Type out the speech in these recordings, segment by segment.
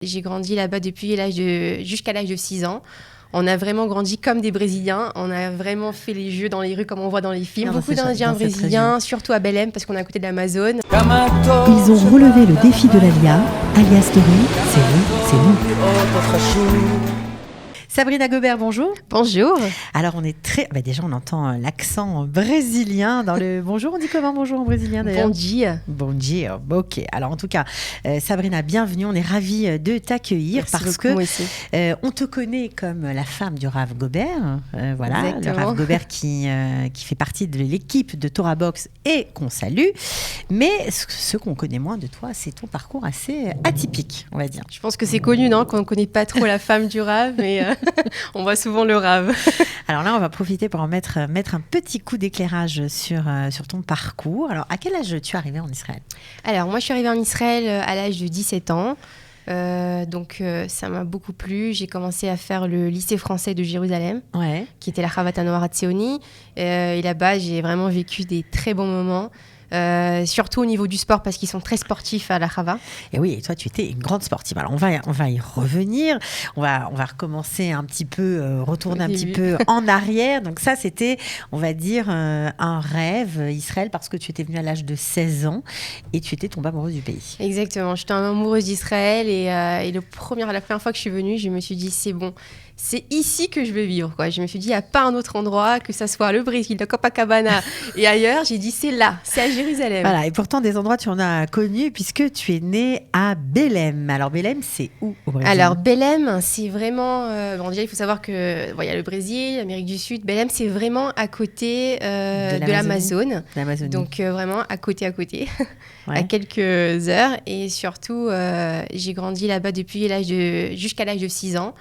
J'ai grandi là-bas depuis jusqu'à l'âge de 6 ans. On a vraiment grandi comme des Brésiliens. On a vraiment fait les jeux dans les rues comme on voit dans les films. Beaucoup d'Indiens brésiliens, surtout à Belém parce qu'on est à côté de l'Amazone. Ils ont relevé le défi de l'Alia. Alia Story, c'est vous, c'est nous. Sabrina Gobert, bonjour. Bonjour. Alors on est déjà on entend l'accent brésilien dans le bonjour. On dit comment bonjour en brésilien d'ailleurs? Bon dia. Bon dia. Ok. Alors en tout cas, Sabrina, bienvenue. On est ravis de t'accueillir. Merci parce beaucoup, que on te connaît comme la femme du Rav Gobert. Voilà, exactement. le Rav Gobert qui fait partie de l'équipe de Torah Box et qu'on salue. Mais ce qu'on connaît moins de toi, c'est ton parcours assez atypique, on va dire. Je pense que c'est connu, non, qu'on ne connaît pas trop la femme du Rav, mais on voit souvent le Rav. Alors là, on va profiter pour en mettre un petit coup d'éclairage sur ton parcours. Alors, à quel âge tu es arrivée en Israël? Alors, moi, je suis arrivée en Israël à l'âge de 17 ans. Donc, ça m'a beaucoup plu. J'ai commencé à faire le lycée français de Jérusalem, qui était la Chavat HaNoar Hatzioni. Et là-bas, j'ai vraiment vécu des très bons moments. Surtout au niveau du sport parce qu'ils sont très sportifs à la Chava. Et oui, et toi tu étais une grande sportive. Alors on va y revenir. On va recommencer un petit peu, retourner un petit peu en arrière. Donc ça c'était, on va dire, un rêve Israël parce que tu étais venue à l'âge de 16 ans et tu étais tombée amoureuse du pays. Exactement, j'étais amoureuse d'Israël et la première fois que je suis venue, je me suis dit c'est bon. C'est ici que je veux vivre, quoi. Je me suis dit, il n'y a pas un autre endroit, que ça soit le Brésil, le Copacabana et ailleurs. J'ai dit, c'est là, c'est à Jérusalem. Voilà, et pourtant, des endroits, tu en as connus puisque tu es née à Belém. Alors, Belém, c'est où au Brésil? Alors, Belém, c'est vraiment... déjà, il faut savoir qu'il y a le Brésil, l'Amérique du Sud. Belém, c'est vraiment à côté de l'Amazone. Donc, vraiment à côté. À quelques heures. Et surtout, j'ai grandi là-bas depuis jusqu'à l'âge de 6 ans.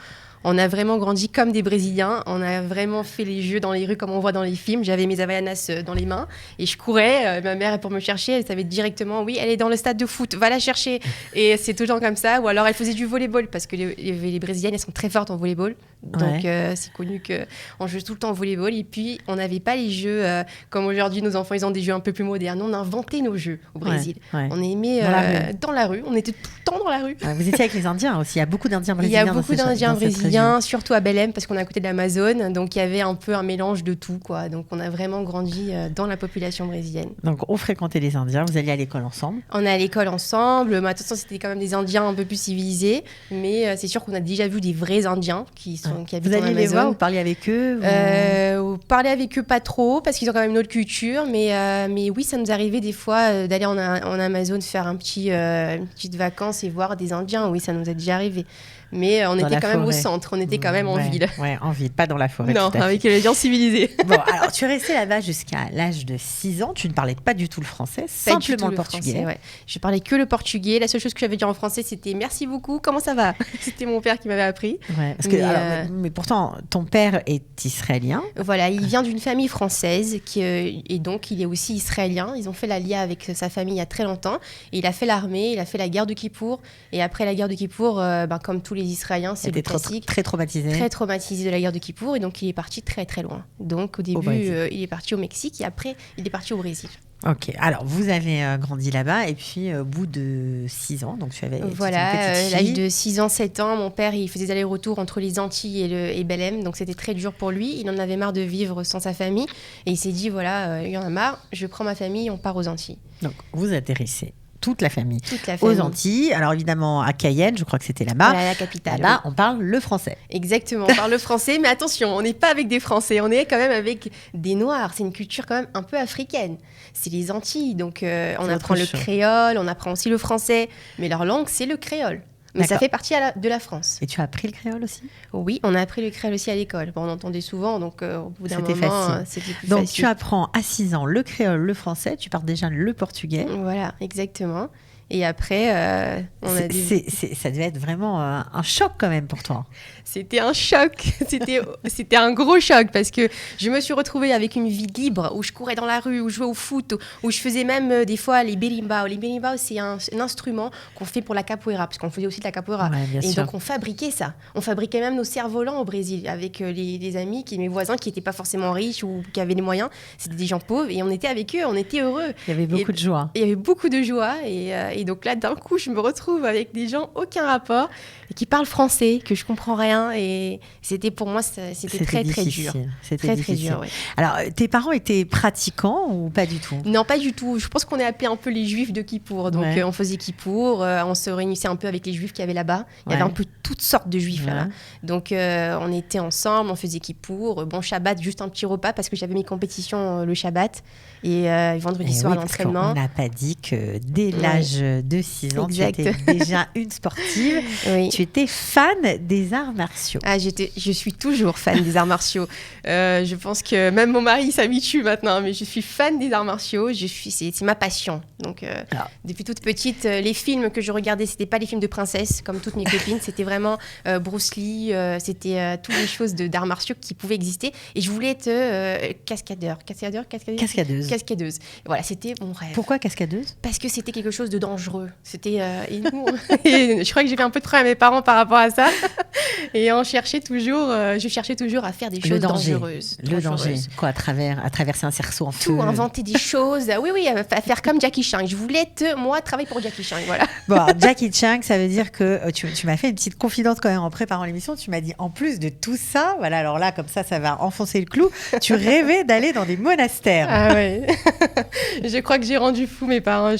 On a vraiment grandi comme des Brésiliens. On a vraiment fait les jeux dans les rues comme on voit dans les films. J'avais mes Havaianas dans les mains et je courais. Ma mère, pour me chercher, elle savait directement, oui, elle est dans le stade de foot, va la chercher. Et c'est tout le temps comme ça. Ou alors, elle faisait du volleyball parce que les Brésiliennes, elles sont très fortes en volleyball. Donc, c'est connu qu'on joue tout le temps au volleyball. Et puis, on n'avait pas les jeux comme aujourd'hui, nos enfants, ils ont des jeux un peu plus modernes. On a inventé nos jeux au Brésil. On aimait dans la rue. On était tout le temps dans la rue. Vous étiez avec les Indiens aussi. Il y a beaucoup d'Indiens brésiliens. Il y a beaucoup d'Indiens brésiliens, surtout à Belém, parce qu'on est à côté de l'Amazone. Donc, il y avait un peu un mélange de tout, quoi. Donc, on a vraiment grandi dans la population brésilienne. Donc, on fréquentait les Indiens. Vous alliez à l'école ensemble? On est à l'école ensemble. Mais attention, c'était quand même des Indiens un peu plus civilisés. Mais c'est sûr qu'on a déjà vu des vrais Indiens qui habitent vous en Amazone. Les voir, vous parliez avec eux Parler avec eux, pas trop, parce qu'ils ont quand même une autre culture. Mais oui, ça nous arrivait des fois d'aller en Amazone faire une petite vacances et voir des Indiens. Oui, ça nous est déjà arrivé. Mais on était quand même au centre, on était quand même en ville. Ouais, en ville, pas dans la forêt. Non, avec les gens civilisés. Bon, alors tu es restée là-bas jusqu'à l'âge de 6 ans. Tu ne parlais pas du tout le français, simplement le portugais. Français, ouais. Je parlais que le portugais. La seule chose que j'avais dit en français, c'était merci beaucoup, comment ça va? C'était mon père qui m'avait appris. Ouais, mais pourtant, ton père est israélien. Voilà, il vient d'une famille française et donc il est aussi israélien. Ils ont fait l'Alia avec sa famille il y a très longtemps. Et il a fait l'armée, il a fait la guerre de Kippour. Et après la guerre de Kippour, comme tous les Israéliens, c'est le classique. Très traumatisé. Très traumatisé de la guerre de Kippour. Et donc, il est parti très, très loin. Donc, au début, il est parti au Mexique. Et après, il est parti au Brésil. Ok. Alors, vous avez grandi là-bas. Et puis, au bout de 6 ans, donc tu avais voilà, l'âge de 6 ans, 7 ans, mon père, il faisait des allers-retours entre les Antilles et Belém. Donc, c'était très dur pour lui. Il en avait marre de vivre sans sa famille. Et il s'est dit, voilà, il y en a marre. Je prends ma famille, on part aux Antilles. Donc, vous atterrissez. Toute la famille. Aux Antilles. Alors évidemment, à Cayenne, je crois que c'était là-bas. Voilà, la capitale. Là, on parle le français. Exactement, on parle le français. Mais attention, on n'est pas avec des Français. On est quand même avec des Noirs. C'est une culture quand même un peu africaine. C'est les Antilles. Donc, on apprend le créole, on apprend aussi le français. Mais leur langue, c'est le créole. Mais ça fait partie de la France. Et tu as appris le créole aussi? Oui, on a appris le créole aussi à l'école. Bon, on entendait souvent, donc au bout d'un moment, c'était plus donc, facile. Tu apprends à 6 ans le créole, le français, tu parles déjà le portugais. Voilà, exactement. Et après, ça devait être vraiment un choc quand même pour toi. C'était un choc. C'était un gros choc parce que je me suis retrouvée avec une vie libre où je courais dans la rue, où je jouais au foot, où je faisais même des fois les berimbau. Les berimbau, c'est un instrument qu'on fait pour la capoeira, parce qu'on faisait aussi de la capoeira. Ouais, et donc, on fabriquait ça. On fabriquait même nos cerfs-volants au Brésil avec les amis, mes voisins qui n'étaient pas forcément riches ou qui avaient les moyens. C'était des gens pauvres et on était avec eux, on était heureux. Il y avait beaucoup de joie. Il y avait beaucoup de joie et Et donc là, d'un coup, je me retrouve avec des gens aucun rapport et qui parlent français, que je comprends rien. Et c'était pour moi, c'était très, très dur. C'était très dur, oui. Alors, tes parents étaient pratiquants ou pas du tout? Non, pas du tout. Je pense qu'on est appelé un peu les juifs de Kippour. Donc, on faisait Kippour, on se réunissait un peu avec les juifs qu'il y avait là-bas. Il y avait un peu toutes sortes de juifs là-bas. Donc, on était ensemble, on faisait Kippour. Bon, Shabbat, juste un petit repas parce que j'avais mes compétitions le Shabbat. Et vendredi soir, l'entraînement. On n'a pas dit que dès l'âge de 6 ans, tu étais déjà une sportive. Tu étais fan des arts martiaux. Ah, je suis toujours fan des arts martiaux. Je pense que même mon mari s'habitue maintenant, mais je suis fan des arts martiaux. C'est ma passion. Donc, depuis toute petite, les films que je regardais, c'était pas les films de princesse comme toutes mes copines. C'était vraiment Bruce Lee. C'était toutes les choses d'arts martiaux qui pouvaient exister. Et je voulais être cascadeuse. Voilà, c'était mon rêve. Pourquoi cascadeuse? Parce que c'était quelque chose de dangereux. C'était et je crois que j'ai fait un peu de problème à mes parents par rapport à ça. Et je cherchais toujours à faire des choses dangereuses. Le danger. Quoi, à traverser un cerceau en feu? Tout, inventer des choses. Oui, à faire comme Jackie Chan. Je voulais travailler pour Jackie Chan, voilà. Bon, Jackie Chan, ça veut dire que tu m'as fait une petite confidence quand même en préparant l'émission. Tu m'as dit, en plus de tout ça, voilà, alors là, comme ça va enfoncer le clou. Tu rêvais d'aller dans des monastères. Ah ouais. Je crois que j'ai rendu fou mes parents.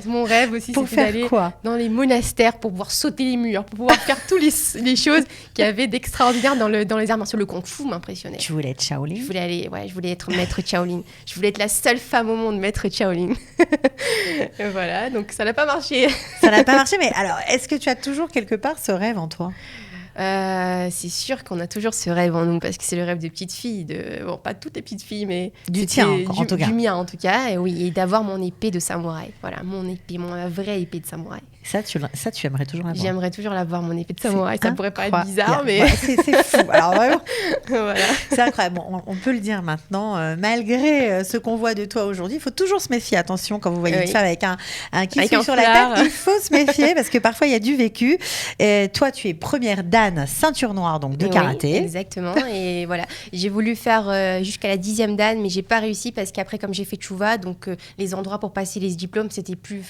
Mon rêve aussi, c'était d'aller dans les monastères pour pouvoir sauter les murs, pour pouvoir faire toutes les choses qu'il y avait d'extraordinaire dans les arts martiaux. Le kung-fu m'impressionnait. Tu voulais être Shaolin? Je voulais être maître Shaolin. Je voulais être la seule femme au monde maître Shaolin. Voilà, donc ça n'a pas marché. Ça n'a pas marché, mais alors, est-ce que tu as toujours quelque part ce rêve en toi? C'est sûr qu'on a toujours ce rêve en nous parce que c'est le rêve de petite fille, bon, pas toutes les petites filles, mais du tien en tout cas. Du mien en tout cas, et d'avoir mon épée de samouraï. Voilà, ma vraie épée de samouraï. Ça, tu aimerais toujours l'avoir? J'aimerais toujours l'avoir, mon épée de samouraï. Ça pourrait paraître bizarre, mais... c'est fou. Alors vraiment, voilà. C'est incroyable. Bon, on peut le dire maintenant, malgré ce qu'on voit de toi aujourd'hui, il faut toujours se méfier. Attention, quand vous voyez une femme avec un kiff sur la tête, il faut se méfier parce que parfois, il y a du vécu. Et toi, tu es première dan, ceinture noire donc de karaté. Exactement. Et voilà, j'ai voulu faire jusqu'à la 10e dan, mais j'ai pas réussi parce qu'après, comme j'ai fait Tchouva, donc les endroits pour passer les diplômes, c'était plus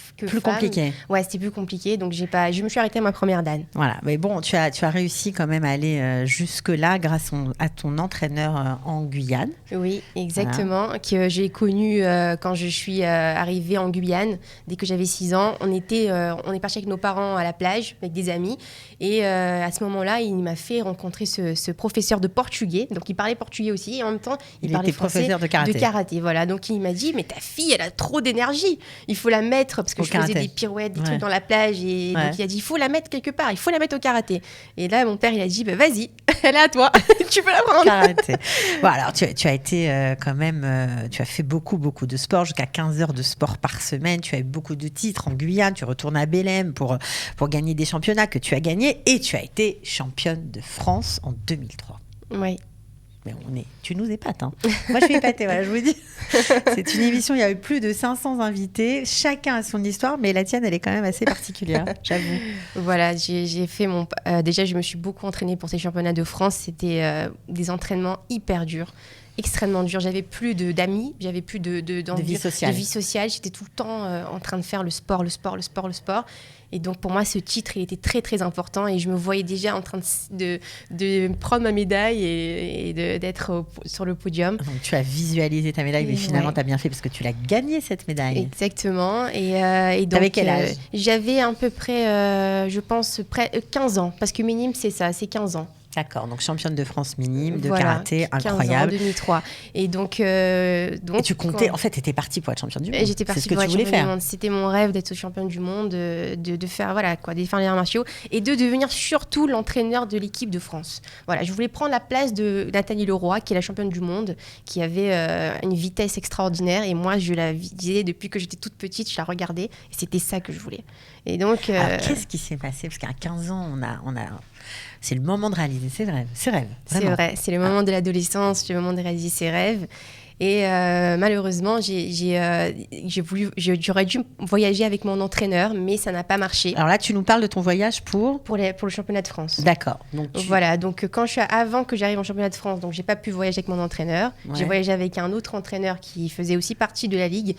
compliqué. Ouais, c'était plus compliqué, donc je me suis arrêtée à ma première dan. Voilà, mais bon, tu as réussi quand même à aller jusque-là grâce à ton entraîneur en Guyane. Oui, exactement, que j'ai connu quand je suis arrivée en Guyane, dès que j'avais 6 ans. On est parti avec nos parents à la plage, avec des amis, et à ce moment-là, il m'a fait rencontrer ce professeur de portugais, donc il parlait portugais aussi, et en même temps, il parlait français professeur de karaté. Voilà, donc il m'a dit, mais ta fille, elle a trop d'énergie, il faut la mettre, parce que je faisais des pirouettes, des trucs dans la plage, et donc il a dit, il faut la mettre quelque part, il faut la mettre au karaté. Et là, mon père, il a dit, vas-y, elle est à toi, tu peux la prendre. Karaté. Bon, alors, tu as été quand même, tu as fait beaucoup de sport, jusqu'à 15 heures de sport par semaine, tu as eu beaucoup de titres en Guyane, tu retournes à Belém pour gagner des championnats que tu as gagnés, et tu as été championne de France en 2003. Oui. Mais tu nous épates. Hein. Moi, je suis épatée, voilà, je vous dis. C'est une émission, il y a eu plus de 500 invités. Chacun a son histoire, mais la tienne, elle est quand même assez particulière, j'avoue. Voilà, j'ai fait déjà, je me suis beaucoup entraînée pour ces championnats de France. C'était des entraînements hyper durs. Extrêmement dur. J'avais plus d'amis, j'avais plus de vie sociale. J'étais tout le temps en train de faire le sport. Et donc, pour moi, ce titre, il était très, très important. Et je me voyais déjà en train de prendre ma médaille et d'être sur le podium. Donc, tu as visualisé ta médaille, mais finalement, tu as bien fait parce que tu l'as gagnée, cette médaille. Exactement. Et donc, t'avais quel âge? J'avais à peu près, je pense, 15 ans. Parce que minime, c'est ça, c'est 15 ans. D'accord, donc championne de France minime de karaté, incroyable. 15 ans, 2003. Et donc et tu comptais, en fait, tu étais partie pour être championne du monde. J'étais partie pour être championne du monde. C'était mon rêve d'être championne du monde, de faire les arts martiaux et de devenir surtout l'entraîneur de l'équipe de France. Voilà, je voulais prendre la place de Nathalie Leroy, qui est la championne du monde, qui avait une vitesse extraordinaire. Et moi, je la disais depuis que j'étais toute petite, je la regardais. Et c'était ça que je voulais. Et donc, alors, qu'est-ce qui s'est passé? Parce qu'à 15 ans, on a c'est le moment de réaliser ses rêves. C'est vrai, c'est le moment de l'adolescence, c'est le moment de réaliser ses rêves. Et malheureusement, j'aurais dû voyager avec mon entraîneur, mais ça n'a pas marché. Alors là, tu nous parles de ton voyage pour le championnat de France. D'accord. Voilà, donc avant que j'arrive en championnat de France, donc j'ai pas pu voyager avec mon entraîneur. Ouais. J'ai voyagé avec un autre entraîneur qui faisait aussi partie de la ligue,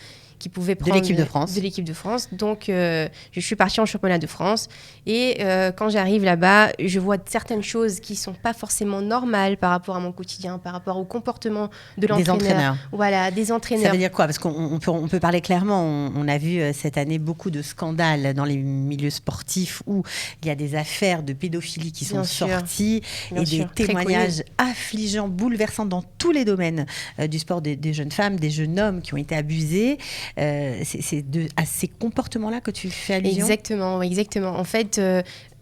pouvaient prendre... De l'équipe de France. De l'équipe de France. Donc, je suis partie en championnat de France. Et quand j'arrive là-bas, je vois certaines choses qui ne sont pas forcément normales par rapport à mon quotidien, par rapport au comportement de l'entraîneur. Des entraîneurs. Voilà, des entraîneurs. Ça veut dire quoi? Parce qu'on peut parler clairement. On a vu cette année beaucoup de scandales dans les milieux sportifs où il y a des affaires de pédophilie qui sont sorties et des témoignages affligeants, bouleversants dans tous les domaines du sport, des jeunes femmes, des jeunes hommes qui ont été abusés. C'est à ces comportements-là que tu fais allusion? Exactement. En fait,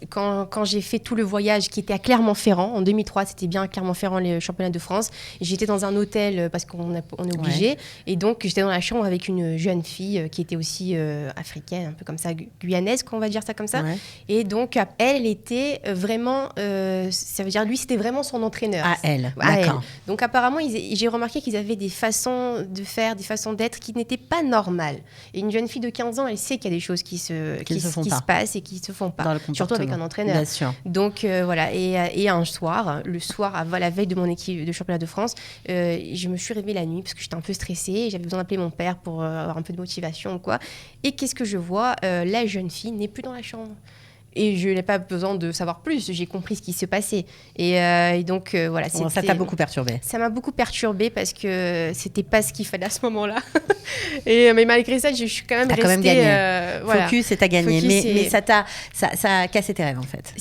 quand j'ai fait tout le voyage qui était à Clermont-Ferrand, en 2003, c'était bien à Clermont-Ferrand, les championnats de France. J'étais dans un hôtel parce qu'on est obligé. Et donc, j'étais dans la chambre avec une jeune fille qui était aussi africaine, un peu comme ça, guyanaise, qu'on va dire ça comme ça. Ouais. Et donc, elle était vraiment, ça veut dire, lui, c'était vraiment son entraîneur. À elle, d'accord. Donc, apparemment, j'ai remarqué qu'ils avaient des façons de faire, des façons d'être qui n'étaient pas normales. Et une jeune fille de 15 ans, elle sait qu'il y a des choses qui se passent et qui ne se font pas. Surtout avec un entraîneur. Bien sûr. Donc voilà, et un soir, la veille de mon équipe de championnat de France, je me suis réveillée la nuit parce que j'étais un peu stressée, j'avais besoin d'appeler mon père pour avoir un peu de motivation ou quoi. Et qu'est-ce que je vois? La jeune fille n'est plus dans la chambre. Et je n'ai pas besoin de savoir plus, j'ai compris ce qui se passait. Et donc, voilà. Ça t'a beaucoup perturbée? Ça m'a beaucoup perturbée parce que c'était pas ce qu'il fallait à ce moment-là. Mais malgré ça, je suis quand même restée... T'as quand même gagné. Voilà. Focus et t'as gagné. Mais ça a cassé tes rêves, en fait.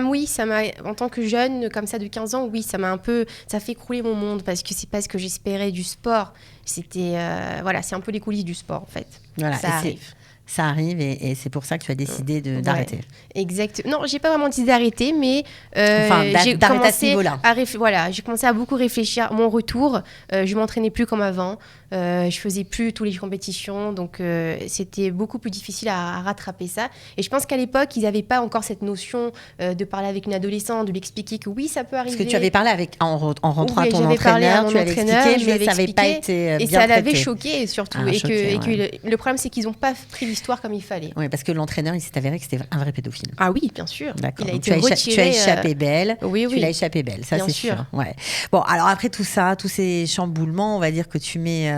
Oui, ça m'a... En tant que jeune, comme ça, de 15 ans, oui, ça m'a un peu... Ça fait écrouler mon monde parce que c'est pas ce que j'espérais du sport. C'était... voilà, c'est un peu les coulisses du sport, en fait. Voilà, ça arrive. Ça arrive et c'est pour ça que tu as décidé d'arrêter. Exact. Non, j'ai pas vraiment décidé d'arrêter, mais j'ai commencé à ce niveau-là. J'ai commencé à beaucoup réfléchir à mon retour. Je m'entraînais plus comme avant. Je faisais plus toutes les compétitions, donc c'était beaucoup plus difficile à rattraper ça. Et je pense qu'à l'époque, ils n'avaient pas encore cette notion de parler avec une adolescente, de lui expliquer que oui, ça peut arriver. Parce que tu avais parlé en rentrant à ton entraîneur, tu l'avais expliqué, mais ça n'avait pas été bien traité. Et ça l'avait choqué surtout. Que le problème, c'est qu'ils n'ont pas pris l'histoire comme il fallait. Oui, parce que l'entraîneur, il s'est avéré que c'était un vrai pédophile. Ah oui, bien sûr. D'accord. Il a été retiré. Tu as échappé belle. Oui. Tu l'as échappé belle, ça c'est sûr. Ouais. Bon, alors après tout ça, tous ces chamboulements, on va dire que tu mets...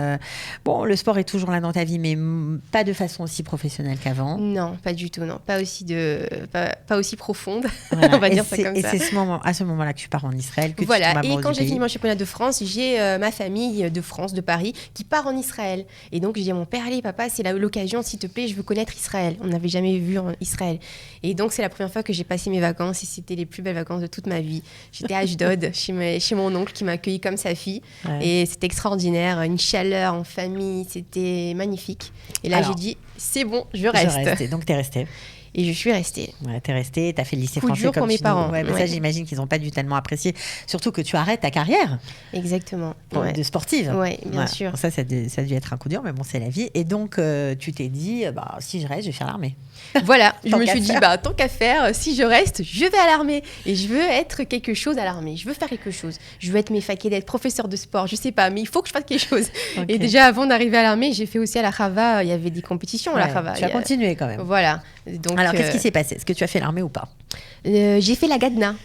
le sport est toujours là dans ta vie, mais pas de façon aussi professionnelle qu'avant. Non, pas du tout, non. Pas aussi profonde, voilà. On va dire ça comme ça. Et c'est à ce moment-là que tu pars en Israël, que voilà. Tu tombes amoureuse et quand du j'ai pays. fini mon championnat de France, j'ai ma famille de France, de Paris, qui part en Israël. Et donc, je dis à mon père, allez papa, c'est l'occasion, s'il te plaît, je veux connaître Israël. On n'avait jamais vu en Israël. Et donc, c'est la première fois que j'ai passé mes vacances et c'était les plus belles vacances de toute ma vie. J'étais à Ashdod, chez mon oncle qui m'a accueillie comme sa fille. Ouais. Et c'était extraordinaire, une chaleur en famille, c'était magnifique. Et là, j'ai dit, c'est bon, je reste. Donc, t'es restée. Et je suis restée. Ouais, t'es restée, t'as fait le lycée français comme pour mes parents. Ouais, ça, j'imagine qu'ils n'ont pas dû tellement apprécier. Surtout que tu arrêtes ta carrière. Exactement. De sportive. Oui, bien sûr. Ça a dû être un coup dur, mais bon, c'est la vie. Et donc, tu t'es dit, si je reste, je vais faire l'armée. Voilà, je me suis dit, tant qu'à faire, si je reste, je vais à l'armée. Et je veux être quelque chose à l'armée. Je veux faire quelque chose. Je veux être méfaquée, d'être professeur de sport. Je sais pas, mais il faut que je fasse quelque chose. Okay. Et déjà, avant d'arriver à l'armée, j'ai fait aussi à la Chava. Il y avait des compétitions à la Chava. Tu as continué quand même. Voilà. Donc, alors, qu'est-ce qui s'est passé? Est-ce que tu as fait l'armée ou pas? J'ai fait la Gadna.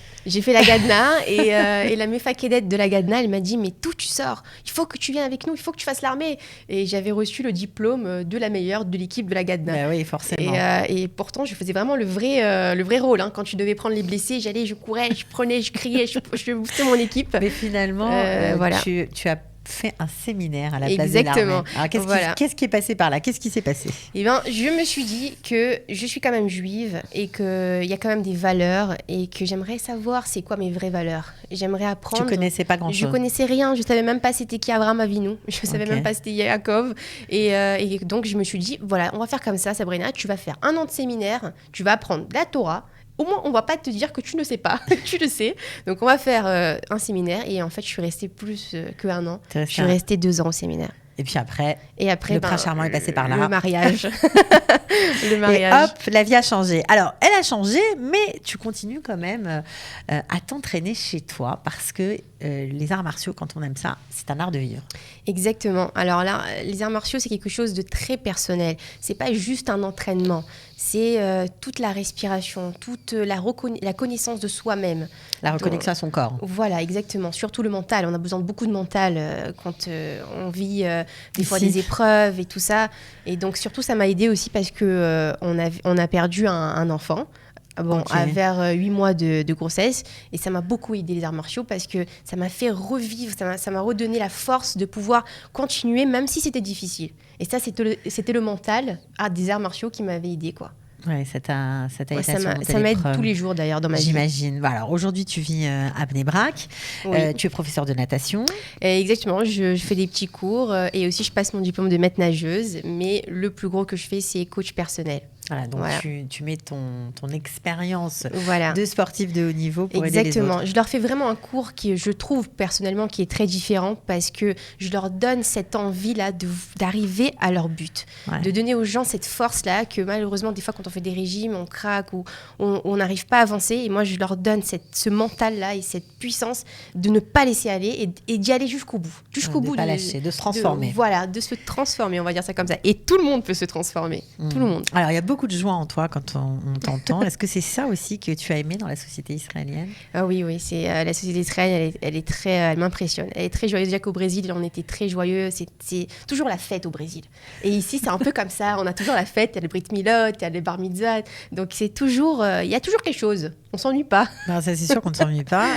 Et la méfaquédette de la Gadna, elle m'a dit, mais d'où tu sors? Il faut que tu viennes avec nous, il faut que tu fasses l'armée. Et j'avais reçu le diplôme de la meilleure de l'équipe de la Gadna. Ben oui, forcément. Et pourtant, je faisais vraiment le vrai rôle. Hein. Quand tu devais prendre les blessés, j'allais, je courais, je prenais, je criais, je boostais mon équipe. Mais finalement, voilà. tu as fait un séminaire à la place de l'armée. Alors, qu'est-ce qui est passé par là? Qu'est-ce qui s'est passé? Eh bien, je me suis dit que je suis quand même juive et qu'il y a quand même des valeurs et que j'aimerais savoir c'est quoi mes vraies valeurs. J'aimerais apprendre. Tu connaissais pas grand-chose? Je connaissais rien. Je savais même pas c'était qui Abraham Avinu. Je savais même pas c'était Yaakov. Et donc, je me suis dit, voilà, on va faire comme ça, Sabrina. Tu vas faire 1 an de séminaire. Tu vas apprendre la Torah. Au moins, on va pas te dire que tu ne sais pas, tu le sais. Donc, on va faire un séminaire. Et en fait, je suis restée plus qu'1 an. Je suis restée 2 ans au séminaire. Et puis après, le prince charmant est passé par là. Le mariage. Le mariage. Et hop, la vie a changé. Alors, elle a changé, mais tu continues quand même à t'entraîner chez toi parce que les arts martiaux, quand on aime ça, c'est un art de vivre. Exactement. Alors là, les arts martiaux, c'est quelque chose de très personnel. C'est pas juste un entraînement. C'est toute la respiration, toute la connaissance de soi-même. La reconnexion à son corps. Voilà, exactement. Surtout le mental. On a besoin de beaucoup de mental quand on vit des fois des épreuves et tout ça. Et donc, surtout, ça m'a aidée aussi parce que on a perdu un enfant. Vers 8 mois de grossesse. Et ça m'a beaucoup aidé les arts martiaux parce que ça m'a fait revivre, ça m'a redonné la force de pouvoir continuer même si c'était difficile. Et ça, c'était le mental des arts martiaux qui m'avait aidé, quoi. Ouais, ça t'a aidé ça m'aide tous les jours d'ailleurs dans ma vie. J'imagine. Alors aujourd'hui, tu vis à Bnei-Brak. Oui. Tu es professeur de natation. Exactement. Je fais des petits cours et aussi je passe mon diplôme de maître nageuse. Mais le plus gros que je fais, c'est coach personnel. Voilà, donc tu mets ton expérience de sportif de haut niveau pour aider les autres. Exactement. Je leur fais vraiment un cours qui, je trouve personnellement, qui est très différent parce que je leur donne cette envie-là d'arriver à leur but. De donner aux gens cette force-là que malheureusement, des fois, quand on fait des régimes, on craque ou on n'arrive pas à avancer. Et moi, je leur donne ce mental-là et cette puissance de ne pas laisser aller et d'y aller jusqu'au bout. Jusqu'au bout. De ne pas lâcher, de se transformer. De se transformer, on va dire ça comme ça. Et tout le monde peut se transformer. Tout le monde. Alors, il y a beaucoup de joie en toi quand on t'entend. Est-ce que c'est ça aussi que tu as aimé dans la société israélienne ? Oui, c'est la société israélienne, elle m'impressionne. Elle est très joyeuse. Déjà qu'au Brésil, on était très joyeux. C'est toujours la fête au Brésil. Et ici, c'est un peu comme ça. On a toujours la fête. Il y a le brit milot, il y a le bar mitzvah. Donc, c'est toujours, il y a toujours quelque chose. On s'ennuie pas. Non, ça, c'est sûr qu'on ne s'ennuie pas.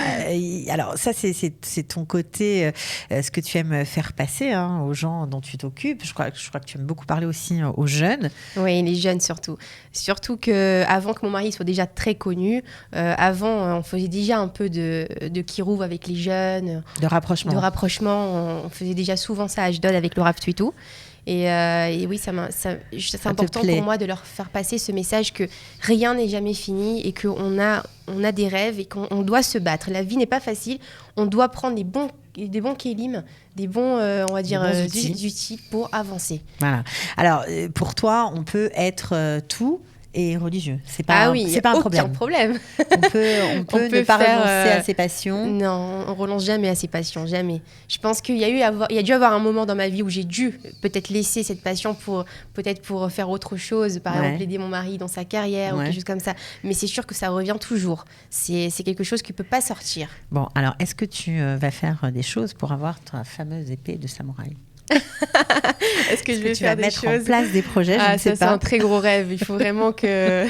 Alors, ça, c'est ton côté, ce que tu aimes faire passer aux gens dont tu t'occupes. Je crois que tu aimes beaucoup parler aussi aux jeunes. Oui, les jeunes surtout. Surtout qu'avant que mon mari soit déjà très connu, on faisait déjà un peu de kirouv avec les jeunes. De rapprochement. On faisait déjà souvent ça à Ashdod avec le Rav Tuitou. Et oui, c'est important pour moi de leur faire passer ce message que rien n'est jamais fini et qu'on a des rêves et qu'on doit se battre. La vie n'est pas facile. On doit prendre des bons kélim, des bons, on va dire, outils pour avancer. Voilà. Alors, pour toi, on peut être tout et religieux. C'est pas, c'est pas un problème. Aucun problème. On peut ne pas renoncer à ses passions. Non, on renonce jamais à ses passions, jamais. Je pense qu'il y a dû avoir un moment dans ma vie où j'ai dû peut-être laisser cette passion pour faire autre chose, par exemple aider mon mari dans sa carrière ou quelque chose comme ça. Mais c'est sûr que ça revient toujours. C'est quelque chose qui peut pas sortir. Bon, alors est-ce que tu vas faire des choses pour avoir ta fameuse épée de samouraï ? Est-ce que je vais faire des choses ? Tu vas mettre en place des projets, je ne sais pas. C'est un très gros rêve. Il faut vraiment que...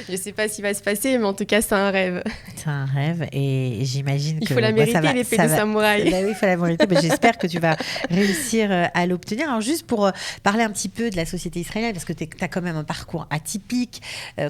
je ne sais pas ce qui va se passer, mais en tout cas, c'est un rêve. C'est un rêve et j'imagine que... Il faut la mériter, l'épée de samouraï. Oui, il faut la mériter. Mais j'espère que tu vas réussir à l'obtenir. Alors, juste pour parler un petit peu de la société israélienne, parce que tu as quand même un parcours atypique.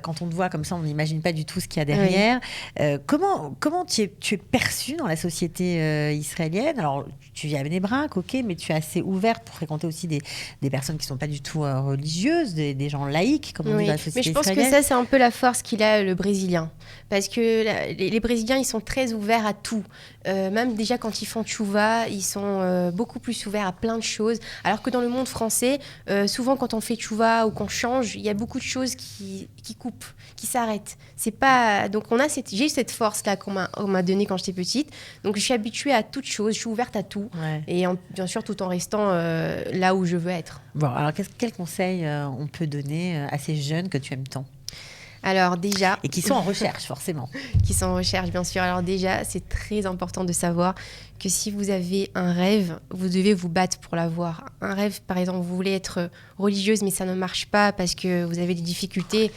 Quand on te voit comme ça, on n'imagine pas du tout ce qu'il y a derrière. Oui. Comment tu es perçue dans la société israélienne ? Alors, tu vis à Bnei-Brak, ok, mais tu es assez ouverte pour fréquenter aussi des personnes qui ne sont pas du tout religieuses, des gens laïcs, comme on dit dans la société israélienne. Mais je pense que ça, c'est un peu la force qu'il a, le Brésilien. Parce que les Brésiliens, ils sont très ouverts à tout. Même déjà, quand ils font tchouva, ils sont beaucoup plus ouverts à plein de choses. Alors que dans le monde français, souvent, quand on fait tchouva ou qu'on change, il y a beaucoup de choses qui coupent, qui s'arrêtent. C'est pas... Donc, j'ai eu cette force-là qu'on m'a donnée quand j'étais petite. Donc, je suis habituée à toute chose, je suis ouverte à tout. Et bien sûr, tout en restant là où je veux être. Bon, alors quel conseil on peut donner à ces jeunes que tu aimes tant ? Alors déjà... Et qui sont en recherche, forcément. Qui sont en recherche, bien sûr. Alors déjà, c'est très important de savoir que si vous avez un rêve, vous devez vous battre pour l'avoir. Un rêve, par exemple, vous voulez être religieuse, mais ça ne marche pas parce que vous avez des difficultés.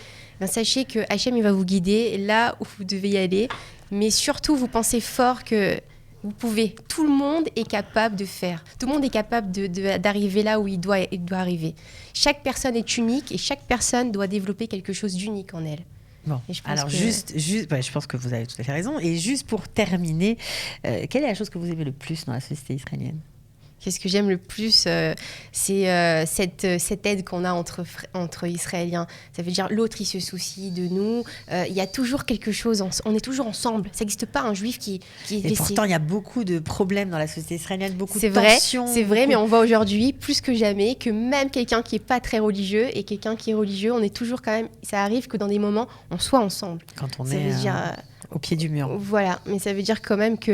Sachez que Hachem, il va vous guider là où vous devez y aller. Mais surtout, vous pensez fort que... Vous pouvez. Tout le monde est capable de faire. Tout le monde est capable d'arriver là où il doit arriver. Chaque personne est unique et chaque personne doit développer quelque chose d'unique en elle. Bon, alors je pense que vous avez tout à fait raison. Et juste pour terminer, quelle est la chose que vous aimez le plus dans la société israélienne ? Qu'est-ce que j'aime le plus, c'est cette aide qu'on a entre Israéliens. Ça veut dire l'autre, il se soucie de nous. Il y a toujours quelque chose, on est toujours ensemble. Ça n'existe pas un juif qui est laissé. Et pourtant, il y a beaucoup de problèmes dans la société israélienne, beaucoup de tensions. C'est vrai, mais on voit aujourd'hui, plus que jamais, que même quelqu'un qui n'est pas très religieux et quelqu'un qui est religieux, on est toujours quand même... Ça arrive que dans des moments, on soit ensemble. Quand on est au pied du mur. Voilà, mais ça veut dire quand même qu'on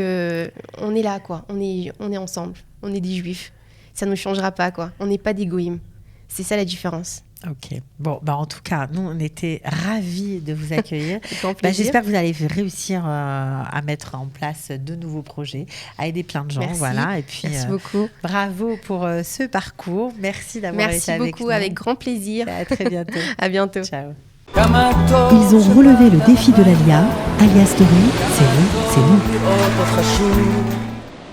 est là, quoi. On est ensemble. On est des juifs. Ça ne changera pas, quoi. On n'est pas des goïms. C'est ça la différence. Ok. Bon, en tout cas, nous, on était ravis de vous accueillir. J'espère que vous allez réussir à mettre en place de nouveaux projets, à aider plein de gens. Merci. Voilà. Et puis, merci beaucoup. Bravo pour ce parcours. Merci d'avoir été avec nous. Merci beaucoup, avec grand plaisir. À très bientôt. À bientôt. Ciao. Ils ont relevé le défi de l'Alia. Alia Story, c'est vous, c'est nous.